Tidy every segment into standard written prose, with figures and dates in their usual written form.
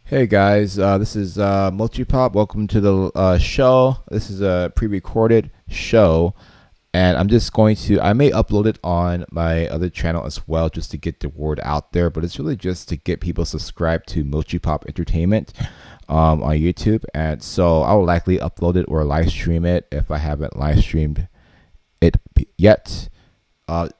Hey guys, this is MOCHiPOP. Welcome to the show. This is a pre-recorded show, and I may upload it on my other channel as well, just to get the word out there. But it's really just to get people subscribed to MOCHiPOP Entertainment on YouTube, and so I will likely upload it or live stream it if I haven't live streamed it yet.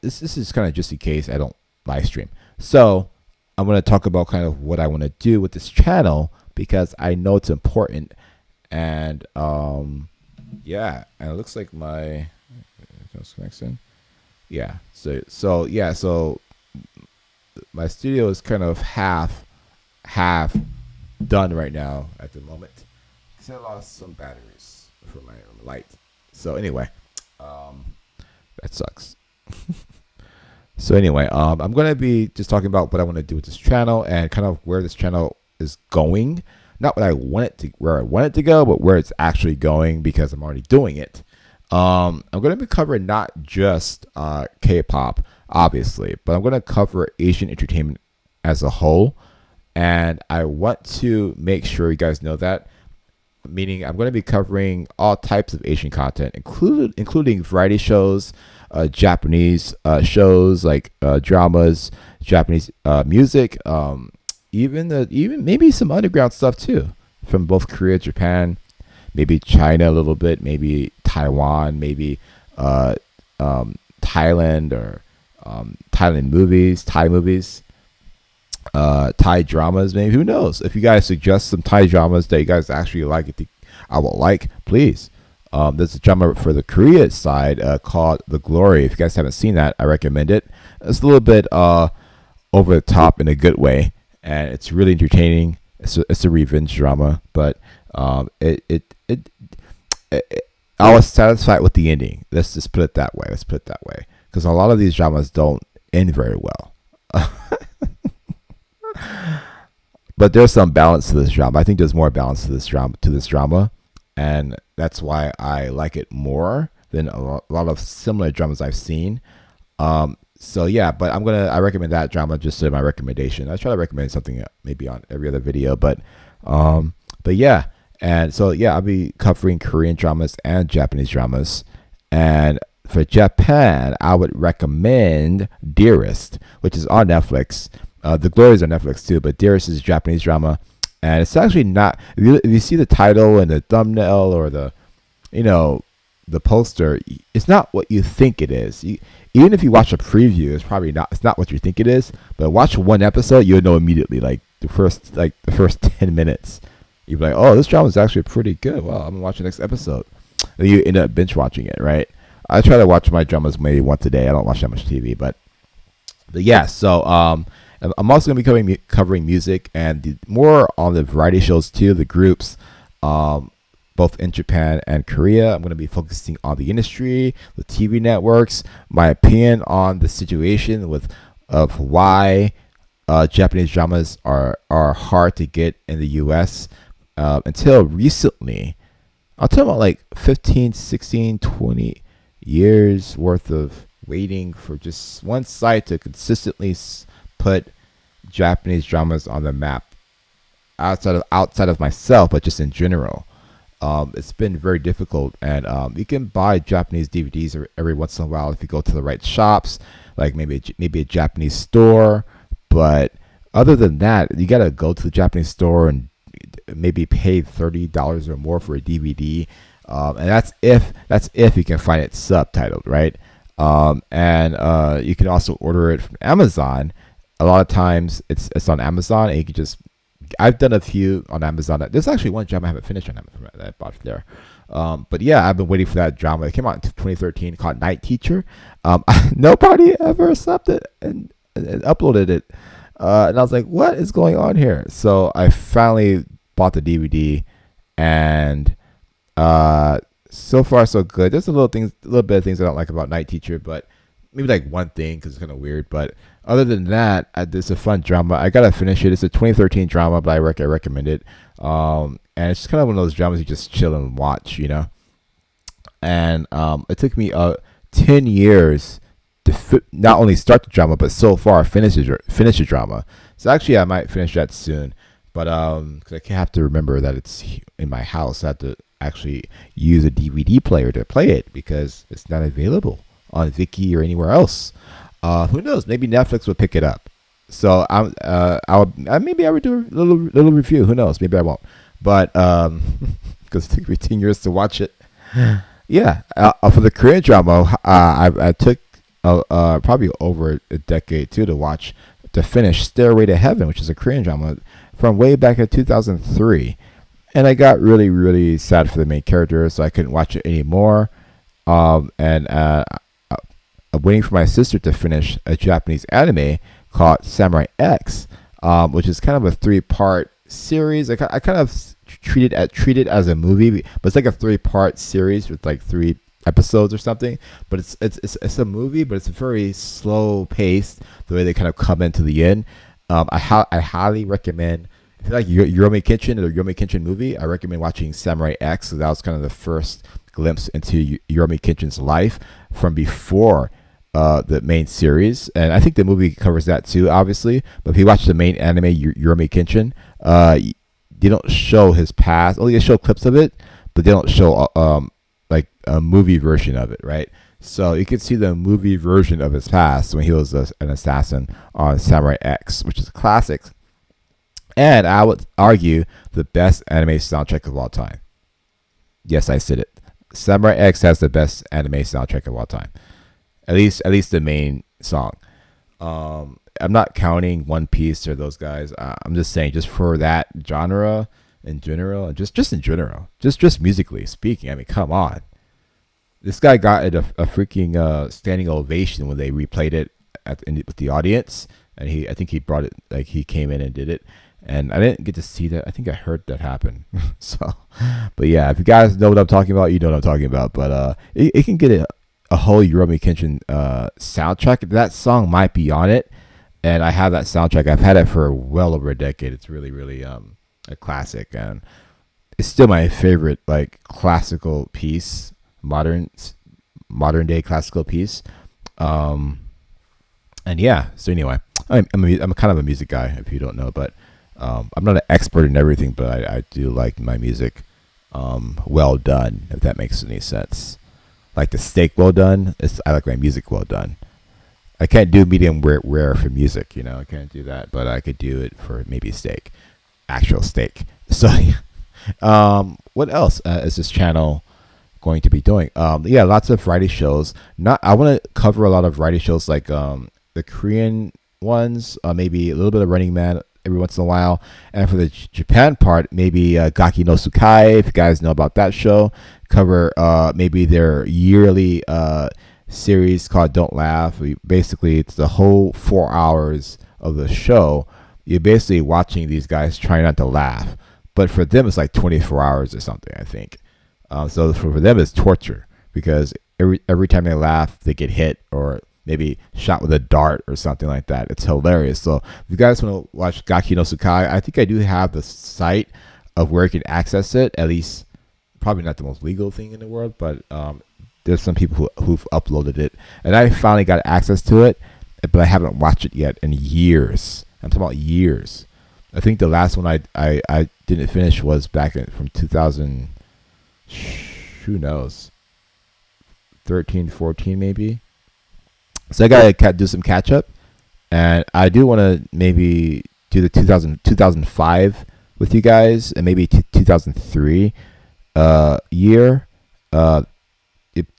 This is kind of just in case I don't live stream. So I'm going to talk about kind of what I want to do with this channel because I know it's important. And yeah, and it looks like my connection. Yeah. So my studio is kind of half done right now at the moment. I lost some batteries for my light. So anyway, that sucks. So anyway, I'm going to be just talking about what I want to do with this channel and kind of where this channel is going. Not what I want it to, where I want it to go, but where it's actually going because I'm already doing it. I'm going to be covering not just K-pop, obviously, but I'm going to cover Asian entertainment as a whole. And I want to make sure you guys know that. Meaning I'm going to be covering all types of Asian content, including variety shows, Japanese shows like dramas, Japanese music, even maybe some underground stuff too, from both Korea, Japan, maybe China a little bit, maybe Taiwan, maybe Thailand or Thailand movies, Thai movies. Thai dramas, maybe. Who knows? If you guys suggest some Thai dramas that you guys actually like, I will like, please. There's a drama for the Korea side called The Glory. If you guys haven't seen that, I recommend it. It's a little bit over the top in a good way, and it's really entertaining. It's a revenge drama, but I was satisfied with the ending. Let's just put it that way. Because a lot of these dramas don't end very well. But there's some balance to this drama. I think there's more balance to this drama, and that's why I like it more than a lot of similar dramas I've seen. So yeah, but I recommend that drama just as my recommendation. I try to recommend something maybe on every other video, but yeah, and so yeah, I'll be covering Korean dramas and Japanese dramas, and for Japan, I would recommend Dearest, which is on Netflix. The Glory is on Netflix too, but Dearest is a Japanese drama, and it's actually not. If you see the title and the thumbnail or the poster, it's not what you think it is. Even if you watch a preview, it's probably not. It's not what you think it is. But watch one episode, you'll know immediately. Like the first 10 minutes, you'll be like, "Oh, this drama is actually pretty good. Well, I'm gonna watch the next episode." And you end up binge watching it, right? I try to watch my dramas maybe once a day. I don't watch that much TV, but yeah. So I'm also going to be covering music and more on the variety shows too, the groups, both in Japan and Korea. I'm going to be focusing on the industry, the TV networks, my opinion on the situation of why Japanese dramas are hard to get in the U.S. Until recently. I'll tell you about like 15, 16, 20 years worth of waiting for just one site to consistently put Japanese dramas on the map outside of myself, but just in general. It's been very difficult, and you can buy Japanese DVDs every once in a while if you go to the right shops, like maybe a Japanese store. But other than that, you gotta go to the Japanese store and maybe pay $30 or more for a DVD, and that's if you can find it subtitled, right? And you can also order it from Amazon. A lot of times it's on Amazon, and you can just. I've done a few on Amazon. There's actually one drama I haven't finished on Amazon that I bought there. But yeah, I've been waiting for that drama. It came out in 2013 called Night Teacher. Nobody ever subbed it and uploaded it. And I was like, what is going on here? So I finally bought the DVD, and so far so good. There's a little bit of things I don't like about Night Teacher, but maybe like one thing because it's kind of weird. But other than that, it's a fun drama. I gotta finish it. It's a 2013 drama, but I recommend it. And it's just kind of one of those dramas you just chill and watch, And it took me 10 years to not only start the drama, but so far finish the drama. So actually, I might finish that soon. But 'cause I have to remember that it's in my house. I have to actually use a DVD player to play it because it's not available on Viki or anywhere else. Who knows? Maybe Netflix will pick it up. So maybe I would do a little review. Who knows? Maybe I won't. But because it took me 10 years to watch it. Yeah. For the Korean drama, I took probably over a decade too to finish Stairway to Heaven, which is a Korean drama from way back in 2003. And I got really, really sad for the main character, so I couldn't watch it anymore. I'm waiting for my sister to finish a Japanese anime called Samurai X, which is kind of a 3-part series. I kind of treat it as a movie, but it's like a 3-part series with like 3 episodes or something. But it's a movie, but it's very slow paced the way they kind of come into the end. I highly recommend. If you like Yomi Kitchen or the Yomi Kitchen movie, I recommend watching Samurai X. So that was kind of the first glimpse into Yomi Kitchen's life from before the main series. And I think the movie covers that too, obviously. But if you watch the main anime, Yomi Kitchen, they don't show his past. Only they show clips of it, but they don't show like a movie version of it, right? So you can see the movie version of his past when he was an assassin on Samurai X, which is a classic. And I would argue the best anime soundtrack of all time. Yes, I said it. Samurai X has the best anime soundtrack of all time. At least the main song. I'm not counting One Piece or those guys. I'm just saying, just for that genre in general, just in general, just musically speaking. I mean, come on. This guy got a freaking standing ovation when they replayed it with the audience, and I think he brought it, like he came in and did it. And I didn't get to see that. I think I heard that happen. So, but yeah, if you guys know what I'm talking about, you know what I'm talking about. But it can get a whole Yomi Kenshin soundtrack. That song might be on it, and I have that soundtrack. I've had it for well over a decade. It's really, really a classic, and it's still my favorite like classical piece, modern day classical piece. And yeah, so anyway, I'm kind of a music guy, if you don't know, but I'm not an expert in everything, but I do like my music well done, if that makes any sense. Like the steak well done, I like my music well done. I can't do medium rare for music, I can't do that, but I could do it for maybe steak, actual steak. So, what else is this channel going to be doing? Yeah, lots of variety shows. I want to cover a lot of variety shows, like the Korean ones, maybe a little bit of Running Man every once in a while, and for the Japan part, maybe Gaki no Tsukai, if you guys know about that show. Cover maybe their yearly series called Don't Laugh. Basically, it's the whole 4 hours of the show. You're basically watching these guys trying not to laugh, but for them it's like 24 hours or something, I think. So for them it's torture, because every time they laugh they get hit or maybe shot with a dart or something like that. It's hilarious. So if you guys want to watch Gaki no Tsukai, I think I do have the site of where you can access it. At least, probably not the most legal thing in the world, but there's some people who've uploaded it, and I finally got access to it, but I haven't watched it yet in years. I'm talking about years. I think the last one I didn't finish was back from 2000. Who knows? 13, 14 maybe. So I gotta do some catch up, and I do want to maybe do the 2005 with you guys, and maybe 2003 year.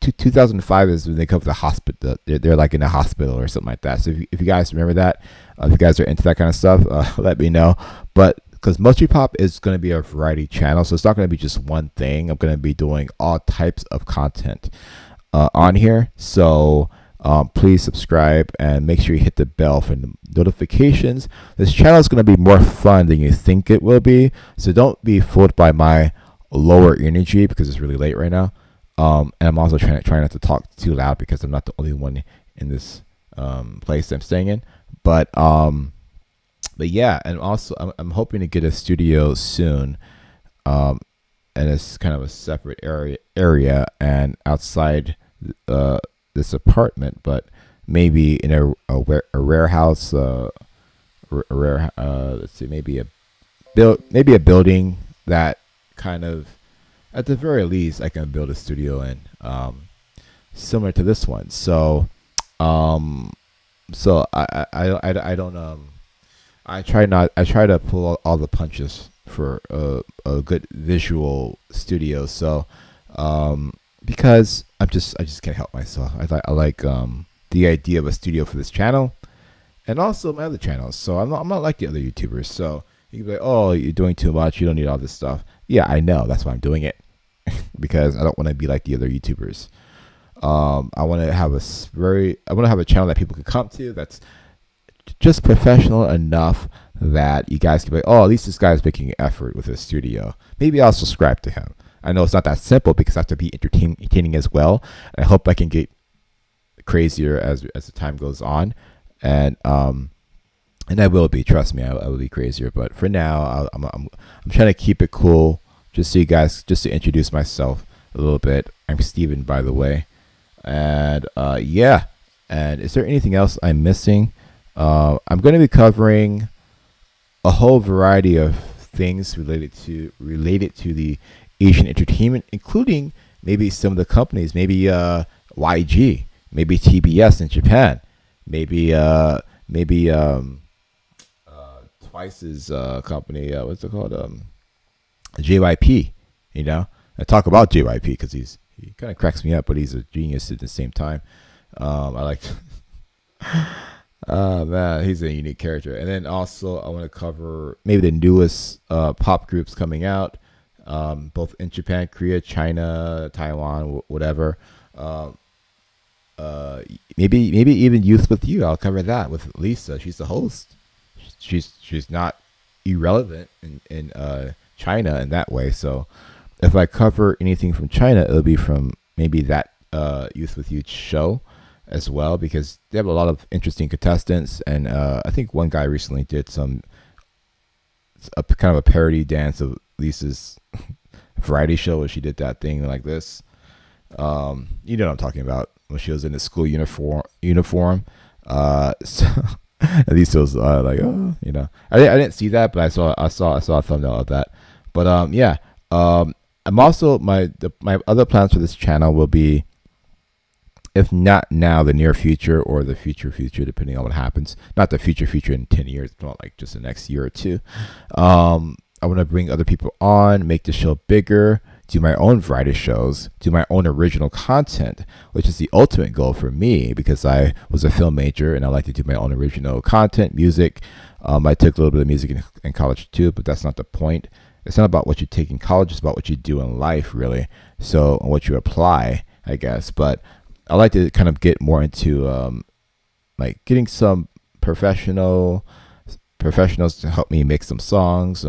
2005 is when they come to the hospital. They're like in a hospital or something like that. So if you guys remember that, if you guys are into that kind of stuff, let me know. But because MOCHiPOP is going to be a variety channel, so it's not going to be just one thing. I'm going to be doing all types of content on here. So please subscribe and make sure you hit the bell for notifications. This channel is going to be more fun than you think it will be. So don't be fooled by my lower energy, because it's really late right now. And I'm also trying not to talk too loud, because I'm not the only one in this place I'm staying in. But yeah, and also I'm hoping to get a studio soon, and it's kind of a separate area and outside this apartment, but maybe in a warehouse, let's see, maybe build maybe a building that kind of, at the very least, I can build a studio in, similar to this one. Um, I don't I try to pull all the punches for a good visual studio. So because I just can't help myself. I like the idea of a studio for this channel and also my other channels. So I'm not like the other YouTubers. So you can be like, oh, you're doing too much. You don't need all this stuff. Yeah, I know. That's why I'm doing it because I don't want to be like the other YouTubers. I want to have I want to have a channel that people can come to that's just professional enough that you guys can be like, oh, at least this guy's making an effort with his studio. Maybe I'll subscribe to him. I know it's not that simple because I have to be entertaining as well. I hope I can get crazier as the time goes on, and I will be. Trust me, I will be crazier. But for now, I'm trying to keep it cool. Just so you guys, just to introduce myself a little bit. I'm Steven, by the way, and yeah. And is there anything else I'm missing? I'm going to be covering a whole variety of things related to the Asian entertainment, including maybe some of the companies, maybe YG, maybe TBS in Japan, maybe Twice's company. What's it called? JYP. You know, I talk about JYP because he kind of cracks me up, but he's a genius at the same time. I like. Man, he's a unique character. And then also I want to cover maybe the newest pop groups coming out, both in Japan, Korea, China, Taiwan, whatever. Maybe even Youth with You. I'll cover that with Lisa. She's the host. She's not irrelevant in China in that way. So if I cover anything from China, it'll be from maybe that Youth with You show as well, because they have a lot of interesting contestants, and I think one guy recently did a kind of a parody dance of Lisa's variety show where she did that thing like this. You know what I'm talking about, when she was in the school uniform. So Lisa was like, oh, you know, I didn't see that, but I saw a thumbnail of that. But yeah, I'm also my other plans for this channel will be, if not now, the near future or the future, depending on what happens. Not the future in 10 years, not like just the next year or two. I want to bring other people on, make the show bigger, do my own variety shows, do my own original content, which is the ultimate goal for me because I was a film major and I like to do my own original content, music. I took a little bit of music in college too, but that's not the point. It's not about what you take in college, it's about what you do in life, really. So, what you apply, I guess. But I like to kind of get more into like getting some professionals to help me make some songs.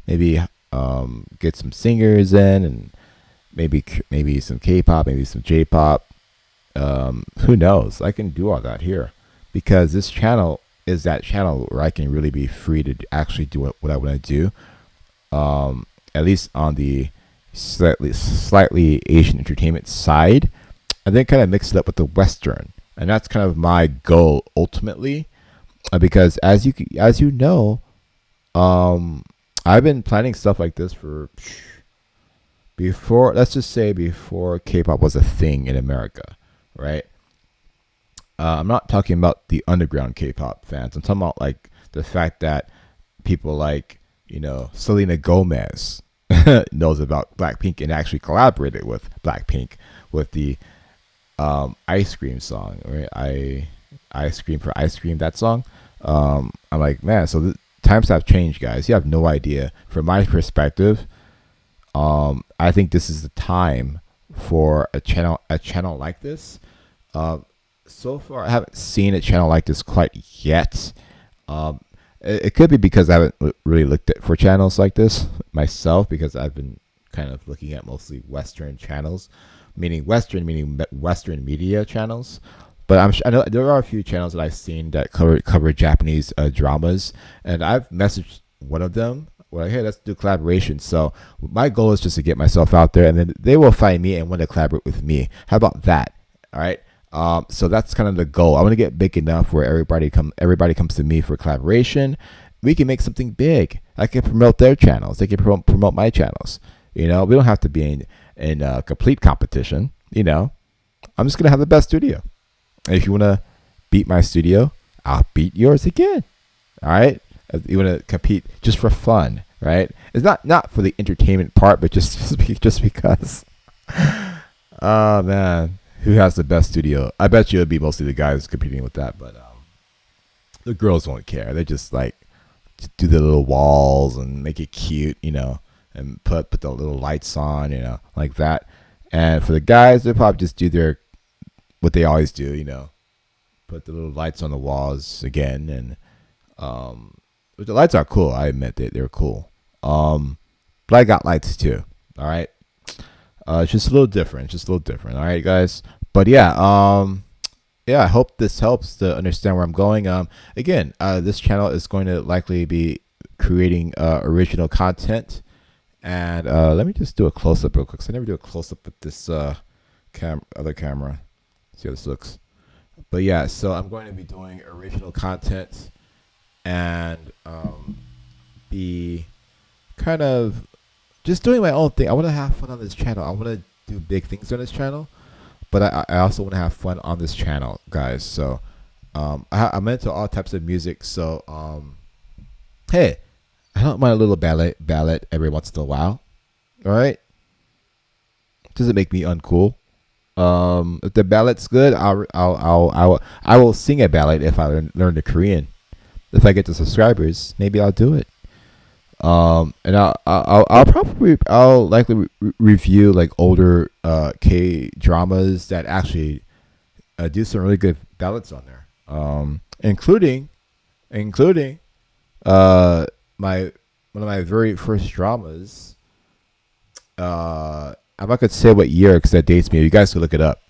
Maybe get some singers in, and maybe some K-pop, maybe some J-pop. Who knows? I can do all that here because this channel is that channel where I can really be free to actually do what I want to do. At least on the slightly Asian entertainment side. And then kind of mix it up with the Western, and that's kind of my goal ultimately, because as you know, I've been planning stuff like this for before. Let's just say before K-pop was a thing in America, right? I'm not talking about the underground K-pop fans. I'm talking about like the fact that people like, you know, Selena Gomez knows about Blackpink and actually collaborated with Blackpink with the ice cream song, right? I scream for ice cream, that song. I'm like, man, so the times have changed, guys. You have no idea. From my perspective, I think this is the time for a channel like this. So far I haven't seen a channel like this quite yet. It could be because I haven't really looked for channels like this myself, because I've been kind of looking at mostly Western channels, meaning Western media channels. But I know there are a few channels that I've seen that cover Japanese dramas, and I've messaged one of them. Well, hey, let's do collaboration. So my goal is just to get myself out there, and then they will find me and want to collaborate with me. How about that? All right. So that's kind of the goal. I want to get big enough where everybody comes to me for collaboration, we can make something big. I can promote their channels. They can promote my channels. We don't have to be in complete competition. I'm just gonna have the best studio. And if you wanna beat my studio, I'll beat yours again. All right. If you wanna compete just for fun, right? It's not for the entertainment part, but just because. Oh man, who has the best studio? I bet you it'd be mostly the guys competing with that, but the girls won't care. They just do the little walls and make it cute, and put the little lights on, like that. And for the guys, they probably just do what they always do, put the little lights on the walls again. And but the lights are cool. I admit they're cool. But I got lights too. All right. It's just a little different. All right, guys. But yeah, I hope this helps to understand where I'm going. Again, this channel is going to likely be creating original content. And let me just do a close-up real quick. So I never do a close-up with this other camera. See how this looks. But yeah, so I'm going to be doing original content and be kind of just doing my own thing. I want to have fun on this channel. I want to do big things on this channel. But I also want to have fun on this channel, guys. So I'm into all types of music. So hey, I don't mind a little ballad every once in a while. All right, doesn't make me uncool. If the ballad's good, I will sing a ballad if I learn the Korean. If I get the subscribers, maybe I'll do it. And I'll likely review like older K dramas that actually do some really good ballads on there. Including one of my very first dramas. I'm not gonna say what year because that dates me. You guys can look it up.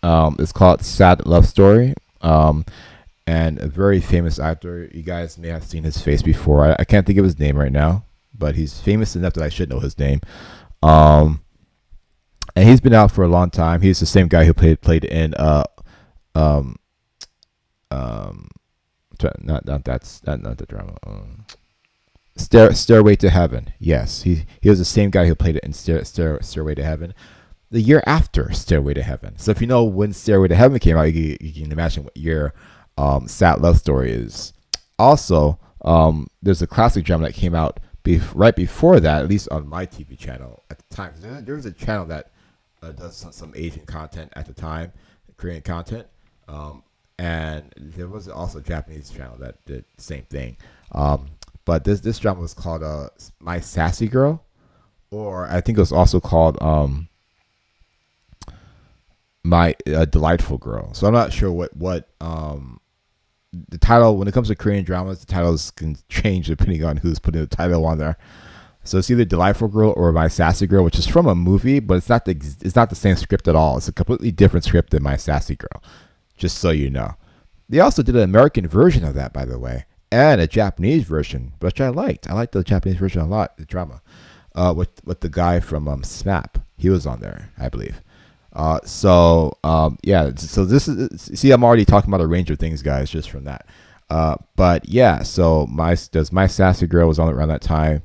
It's called Sad Love Story. And a very famous actor. You guys may have seen his face before. I can't think of his name right now, but he's famous enough that I should know his name. And he's been out for a long time. He's the same guy who played in not the drama. Stairway to Heaven. Yes, he was the same guy who played it in Stairway to Heaven. The year after Stairway to Heaven. So if you know when Stairway to Heaven came out, you can imagine what year Sad Love Story is. Also, there's a classic drama that came out right before that, at least on my TV channel at the time. There was a channel that does some Asian content at the time, Korean content, and there was also a Japanese channel that did the same thing. But this drama was called My Sassy Girl, or I think it was also called My Delightful Girl. So I'm not sure what the title, when it comes to Korean dramas, the titles can change depending on who's putting the title on there. So it's either Delightful Girl or My Sassy Girl, which is from a movie, but it's not the same script at all. It's a completely different script than My Sassy Girl, just so you know. They also did an American version of that, by the way, and a Japanese version, which I liked. I liked the Japanese version a lot, the drama, with the guy from SMAP. He was on there, I believe. Yeah, so this is, see, I'm already talking about a range of things, guys, just from that. But yeah, so My Sassy Girl was on around that time,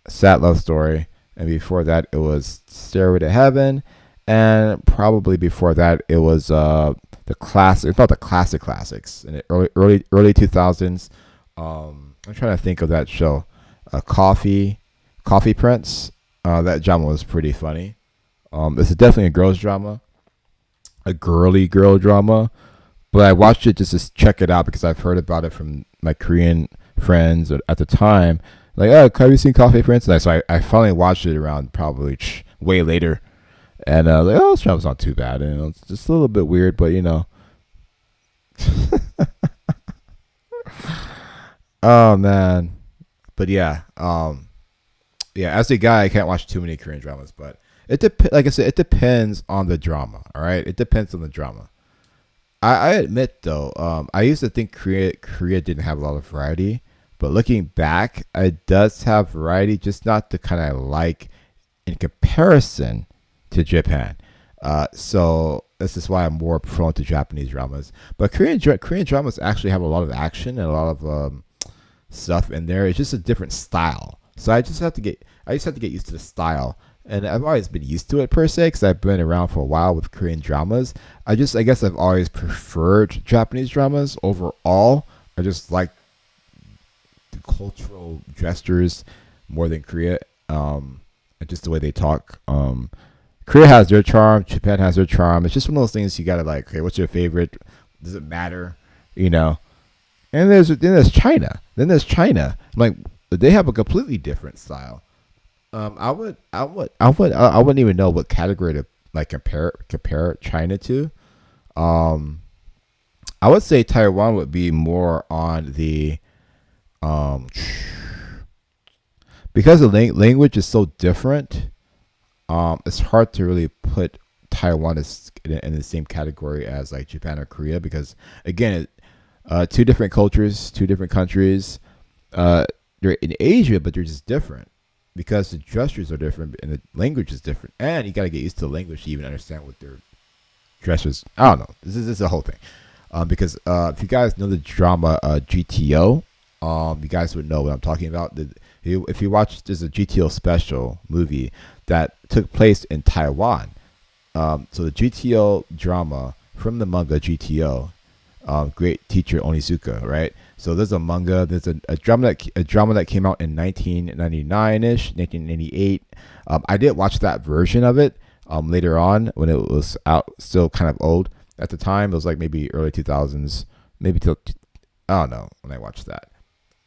Sad Love Story, and before that it was Stairway to Heaven, and probably before that it was the classic, about the classics in the early 2000s. I'm trying to think of that show, Coffee Prince. That drama was pretty funny. This is definitely a girl's drama, a girly girl drama, but I watched it just to check it out because I've heard about it from my Korean friends at the time. Like, oh, have you seen Coffee Prince? And so I finally watched it around probably way later, and like, oh, this drama's not too bad, and it's just a little bit weird, but oh man, but yeah, as a guy, I can't watch too many Korean dramas, but like I said, it depends on the drama. All right, it depends on the drama. I admit though, I used to think Korea didn't have a lot of variety, but looking back, it does have variety, just not the kind I like in comparison to Japan. So this is why I'm more prone to Japanese dramas. But Korean dramas actually have a lot of action and a lot of stuff in there. It's just a different style. So I just have to get used to the style. And I've always been used to it per se because I've been around for a while with Korean dramas. I guess I've always preferred Japanese dramas overall. I just like the cultural gestures more than Korea. And just the way they talk. Korea has their charm. Japan has their charm. It's just one of those things you gotta like. Okay, what's your favorite? Does it matter? You know. And there's China. Then there's China. Like they have a completely different style. I wouldn't even know what category to like compare China to. Um, I would say Taiwan would be more on the um because the language is so different. It's hard to really put Taiwan as in the same category as like Japan or Korea because again, two different cultures, two different countries. They're in Asia, but they're just different because the gestures are different and the language is different, and you got to get used to the language to even understand what their gestures. I don't know. This is a whole thing. Because if you guys know the drama GTO, you guys would know what I'm talking about. If you watch, there's a GTO special movie that took place in Taiwan. So the GTO drama from the manga GTO, great teacher Onizuka, right? So there's a manga, there's a drama that came out in 1999ish, 1998. I did watch that version of it later on when it was out, still kind of old at the time. It was like maybe early 2000s, maybe till I don't know when I watched that.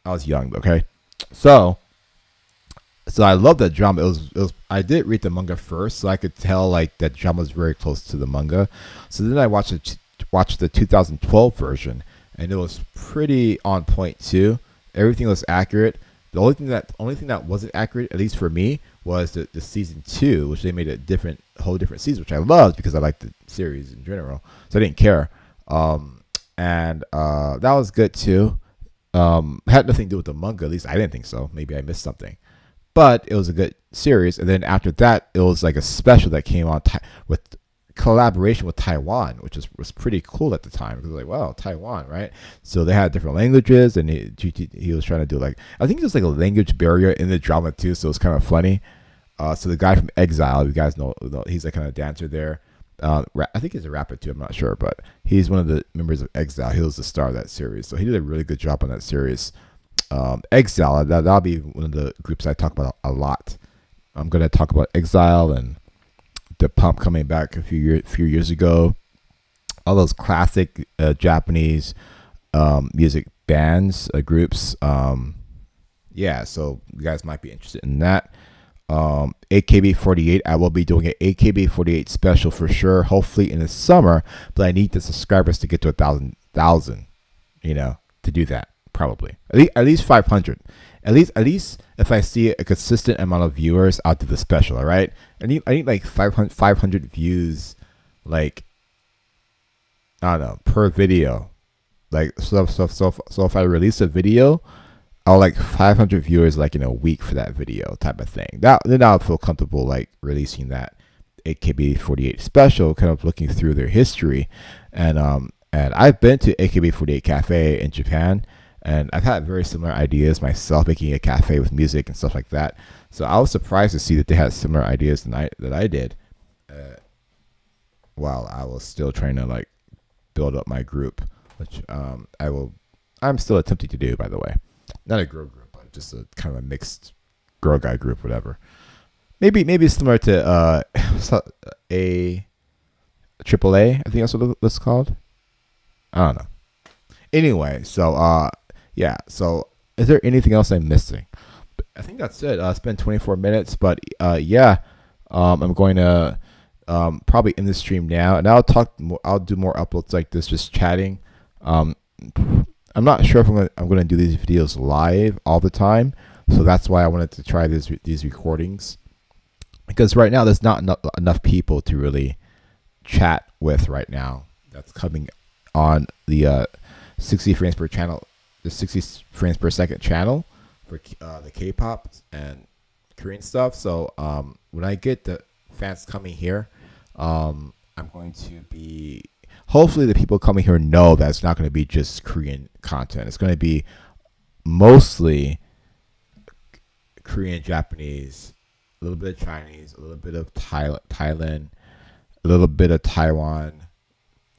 I was young, okay? So I love that drama. It was I did read the manga first, so I could tell like that drama was very close to the manga. So then I watched the 2012 version, and it was pretty on point too. Everything was accurate. The only thing that wasn't accurate, at least for me, was the season 2, which they made a whole different season, which I loved because I liked the series in general, so I didn't care. And that was good too. Had nothing to do with the manga, at least I didn't think so. Maybe I missed something, but it was a good series. And then after that, it was like a special that came on with collaboration with Taiwan, which was pretty cool at the time. Because like, wow, Taiwan, right? So they had different languages, and he was trying to do like, I think there's like a language barrier in the drama too, so it's kind of funny. So the guy from Exile, you guys know he's like kind of dancer there. I think he's a rapper too. I'm not sure, but he's one of the members of Exile. He was the star of that series, so he did a really good job on that series. Exile, that'll be one of the groups I talk about a lot. I'm gonna talk about Exile and the Pump coming back a few years ago. All those classic Japanese music bands, groups. Yeah, so you guys might be interested in that. AKB48, I will be doing an AKB48 special for sure, hopefully in the summer, but I need the subscribers to get to 1,000, to do that, probably. At least 500. At least if I see a consistent amount of viewers, I'll do the special, all right? I need like 500 views, like, I don't know, per video. Like, so if I release a video, I'll like 500 viewers like in a week for that video type of thing. Then I'll feel comfortable like releasing that AKB48 special, kind of looking through their history. And I've been to AKB48 Cafe in Japan, and I've had very similar ideas myself, making a cafe with music and stuff like that. So I was surprised to see that they had similar ideas that I did, while I was still trying to like build up my group, which I'm still attempting to do, by the way. Not a girl group, but just a kind of a mixed girl guy group, whatever. Maybe similar to a triple A. I think that's what it's called. I don't know. Anyway, so yeah. So is there anything else I'm missing? I think that's it. It's been 24 minutes, but yeah. I'm going to probably end the stream now, and I'll do more uploads like this, just chatting. I'm not sure if I'm going to do these videos live all the time, so that's why I wanted to try these recordings, because right now there's not enough people to really chat with right now. That's coming on the 60 frames per channel, the 60 frames per second channel for the K-pop and Korean stuff. So when I get the fans coming here, I'm going to be. Hopefully the people coming here know that it's not going to be just Korean content. It's going to be mostly Korean, Japanese, a little bit of Chinese, a little bit of Thailand, a little bit of Taiwan,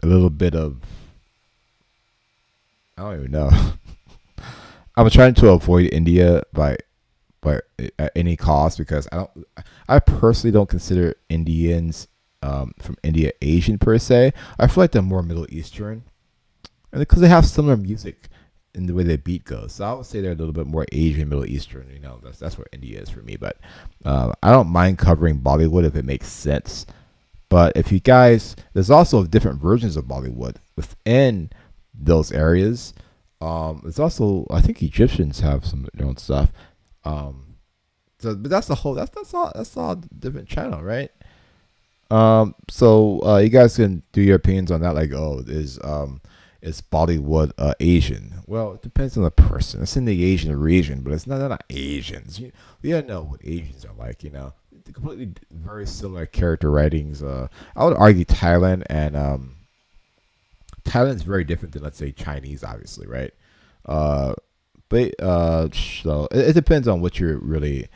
a little bit of, I don't even know. I'm trying to avoid India by at any cost because I personally don't consider Indians from India Asian per se. I feel like they're more Middle Eastern, and because they have similar music in the way the beat goes. So I would say they're a little bit more Asian, Middle Eastern. That's what India is for me. But I don't mind covering Bollywood if it makes sense. But if you guys, there's also different versions of Bollywood within those areas. There's also, I think Egyptians have some of their own stuff. But that's the whole. That's all different channel, right? So you guys can do your opinions on that. Like, oh, is Bollywood Asian? Well, it depends on the person. It's in the Asian region, but it's not Asians. We don't know what Asians are like. Completely very similar character writings. I would argue Thailand and Thailand's very different than, let's say, Chinese, obviously, right? So it depends on what you're really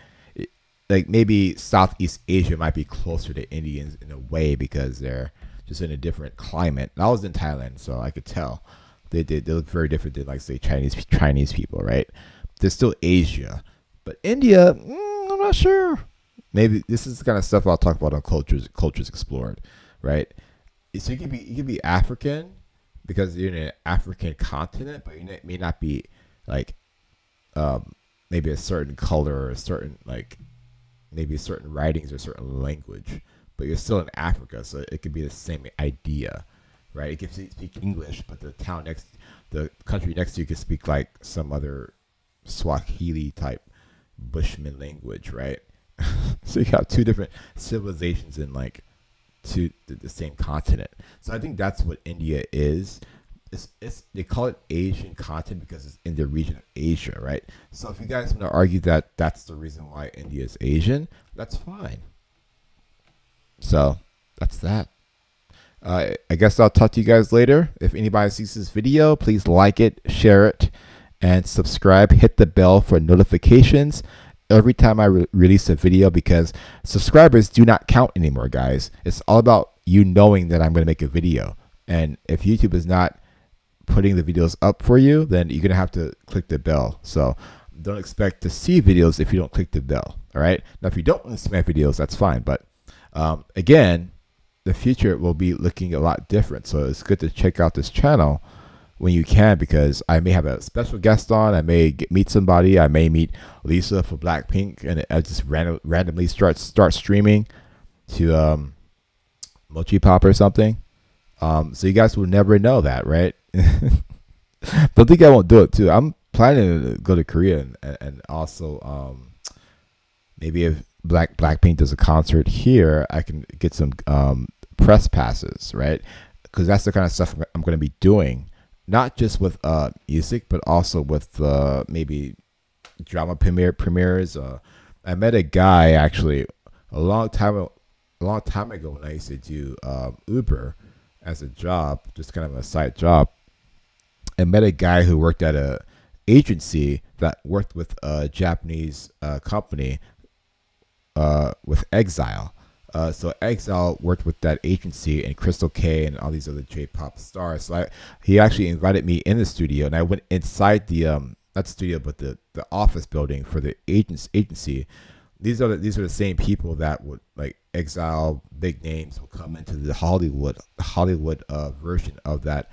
like. Maybe Southeast Asia might be closer to Indians in a way because they're just in a different climate. And I was in Thailand, so I could tell they look very different than, like, say, Chinese people, right? They're still Asia, but India, I'm not sure. Maybe this is the kind of stuff I'll talk about on cultures explored, right? So you can be African because you're in an African continent, but you may not be like maybe a certain color or a certain, like, maybe certain writings or certain language, but you're still in Africa, so it could be the same idea, right? It could speak English, but the country next to you could speak like some other Swahili type Bushman language, right? So you have two different civilizations in, like, the same continent. So I think that's what India is. It's they call it Asian continent because it's in the region of Asia, right? So if you guys want to argue that that's the reason why India is Asian, that's fine. So that's that. I guess I'll talk to you guys later. If anybody sees this video, please like it, share it, and subscribe. Hit the bell for notifications every time I release a video, because subscribers do not count anymore, guys. It's all about you knowing that I'm going to make a video. And if YouTube is not putting the videos up for you, then you're going to have to click the bell. So don't expect to see videos if you don't click the bell. All right. Now, if you don't want to see my videos, that's fine. But again, the future will be looking a lot different. So it's good to check out this channel when you can, because I may have a special guest on. I may meet somebody. I may meet Lisa for Blackpink, and I just randomly start streaming to MOCHiPOP or something. So you guys will never know that, right? But I think I won't do it too. I'm planning to go to Korea and also maybe if Blackpink does a concert here, I can get some press passes, right? Because that's the kind of stuff I'm going to be doing. Not just with music, but also with maybe drama premieres. I met a guy actually a long time ago when I used to do Uber as a job, just kind of a side job. I met a guy who worked at a agency that worked with a Japanese company with Exile. So Exile worked with that agency and Crystal K and all these other J-pop stars. So he actually invited me in the studio, and I went inside the not the studio, but the office building for the agency. These are the same people that would, like, Exile big names will come into the Hollywood version of that.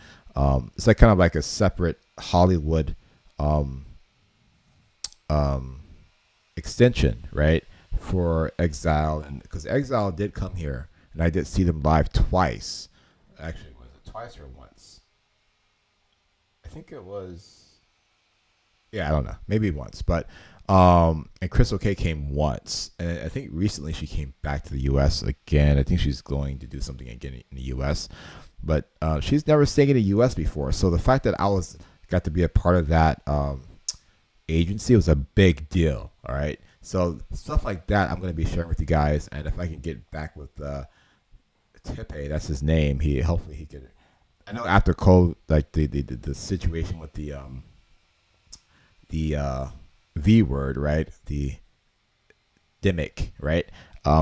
It's like kind of like a separate Hollywood extension, right? For Exile, and because Exile did come here, and I did see them live twice. Actually, was it twice or once? I think it was. Yeah, I don't know, maybe once. But and Crystal K came once, and I think recently she came back to the U.S. again. I think she's going to do something again in the U.S. But she's never sang in the U.S. before, so the fact that I got to be a part of that agency was a big deal. All right. So stuff like that I'm going to be sharing with you guys, and if I can get back with Tepe, that's his name. Hopefully he could. I know after COVID, like the situation with the the V word, right? The demic, right?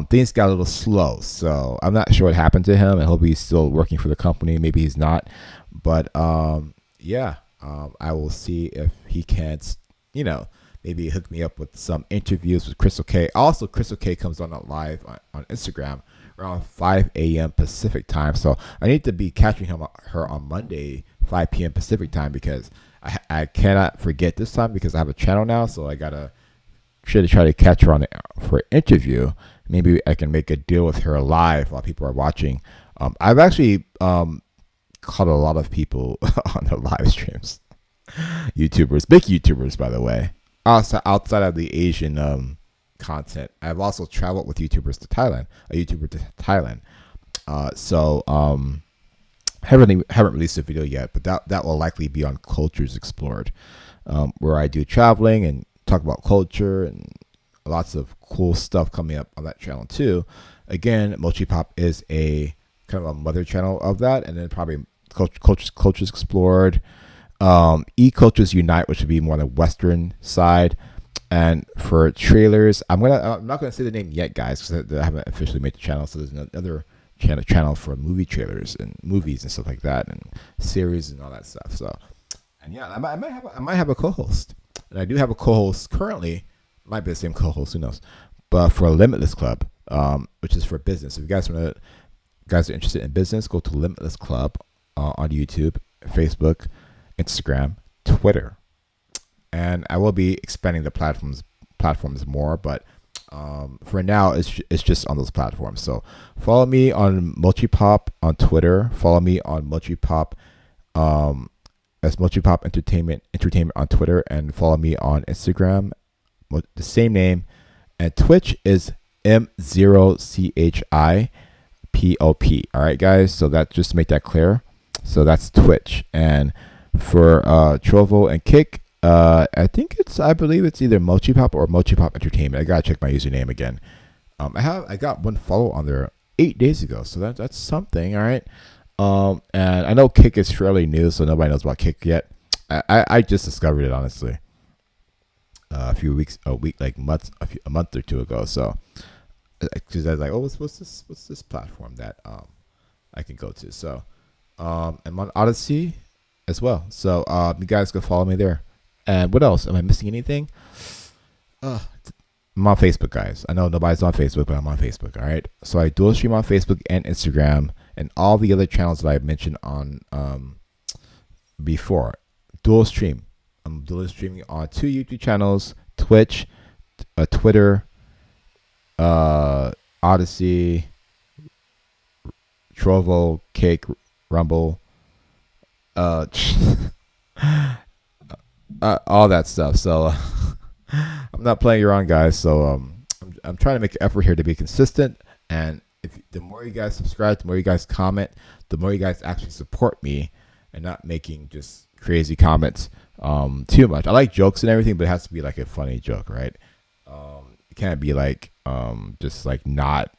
Things got a little slow, so I'm not sure what happened to him. I hope he's still working for the company. Maybe he's not, but yeah, I will see if he can, maybe hook me up with some interviews with Crystal K. Also, Crystal K comes on live on Instagram around 5 a.m. Pacific time, so I need to be catching her on Monday 5 p.m. Pacific time because I cannot forget this time because I have a channel now, so I gotta should try to catch her on for an interview. Maybe I can make a deal with her live while people are watching. I've actually caught a lot of people on their live streams. YouTubers, big YouTubers, by the way. Outside of the Asian content, I've also traveled with YouTubers to Thailand. A YouTuber to Thailand. Haven't released a video yet, but that will likely be on Cultures Explored, where I do traveling and talk about culture and lots of cool stuff coming up on that channel too. Again, MOCHiPOP is a kind of a mother channel of that, and then probably Cultures Explored, E-Cultures Unite, which would be more on the Western side. And for trailers, I'm not gonna say the name yet, guys, because I haven't officially made the channel. So there's another channel for movie trailers and movies and stuff like that, and series and all that stuff. So, and yeah, I might have a co-host, and I do have a co-host currently. Might be the same co-host, who knows? But for Limitless Club, which is for business. If you guys are interested in business, go to Limitless Club on YouTube, Facebook, Instagram, Twitter, and I will be expanding the platforms more. But for now, it's just on those platforms. So follow me on MOCHiPOP on Twitter. Follow me on MOCHiPOP as MOCHiPOP Entertainment on Twitter, and follow me on Instagram, the same name, and Twitch is M0CHIPOP. All right, guys. So that, just to make that clear. So that's Twitch. And for Trovo and Kick, I believe it's either MOCHiPOP or MOCHiPOP Entertainment. I gotta check my username again. I got one follow on there 8 days ago, so that's something. All right. And I know Kick is fairly new, so nobody knows about Kick yet. I just discovered it, honestly, a month or two ago. So because I was like, oh, what's this platform that I can go to? So I'm on Odyssey as well. So you guys can follow me there. And what else? Am I missing anything? I'm on Facebook, guys. I know nobody's on Facebook, but I'm on Facebook. All right. So I dual stream on Facebook and Instagram and all the other channels that I mentioned on before. Dual stream. I'm dual streaming on 2 YouTube channels: Twitch, Twitter, Odyssey, Trovo, Cake, Rumble, all that stuff. So I'm not playing around, guys. So I'm trying to make an effort here to be consistent. And the more you guys subscribe, the more you guys comment, the more you guys actually support me, and not making just crazy comments too much. I like jokes and everything, but it has to be like a funny joke, right? It can't be like just like not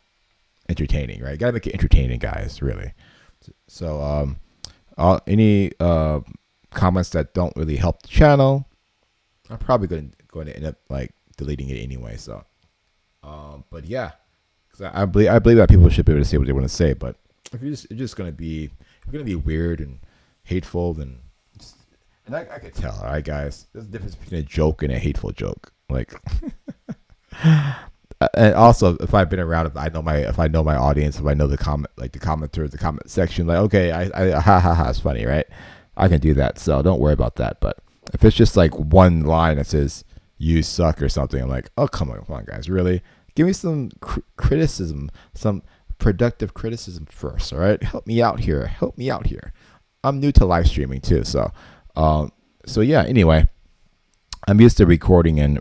entertaining, right? You gotta make it entertaining, guys, really. So any comments that don't really help the channel, I'm probably going to end up like deleting it anyway. So but yeah, because I believe that people should be able to say what they want to say. But if you're just going to be weird and hateful, then and I could tell. All right, guys, there's a difference between a joke and a hateful joke. Like and also, if I've been around, if I know my audience, if I know the commenters, the comment section, like, okay, I ha ha ha, it's funny, right? I can do that, so don't worry about that. But if it's just like one line that says "you suck" or something, I'm like, oh, come on, guys, really? Give me some criticism, some productive criticism first, all right? Help me out here. I'm new to live streaming too, so yeah. Anyway, I'm used to recording and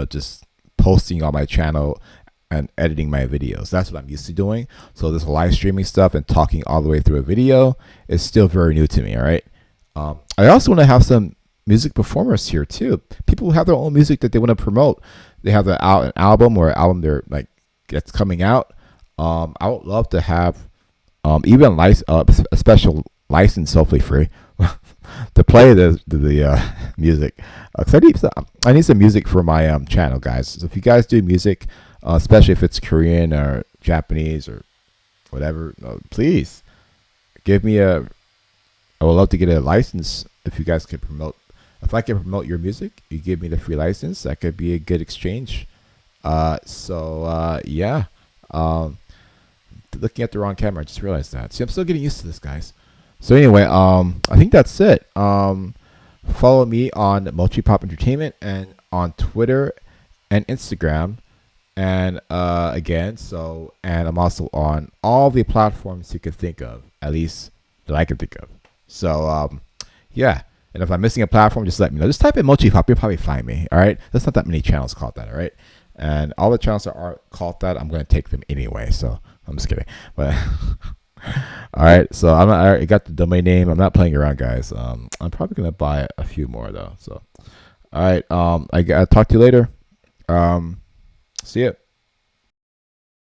just posting on my channel and editing my videos. That's what I'm used to doing. So this live streaming stuff and talking all the way through a video is still very new to me. All right. I also want to have some music performers here too. People who have their own music that they want to promote. They have an album they're like that's coming out. I would love to have even a special license, hopefully free, to play the music. 'Cause I need some music for my channel, guys. So if you guys do music, especially if it's Korean or Japanese or whatever, please give me a. I would love to get a license if you guys could promote. If I can promote your music, you give me the free license. That could be a good exchange. Yeah. Looking at the wrong camera, I just realized that. See, I'm still getting used to this, guys. So anyway, I think that's it. Follow me on MOCHiPOP Entertainment and on Twitter and Instagram. And and I'm also on all the platforms you could think of, at least that I can think of. So yeah. And if I'm missing a platform, just let me know. Just type in MOCHiPOP, you'll probably find me. All right. There's not that many channels called that. All right. And all the channels that are called that, I'm going to take them anyway. So I'm just kidding. But all right. So I got the domain name. I'm not playing around, guys. I'm probably going to buy a few more though. So, all right. I'll talk to you later. See ya.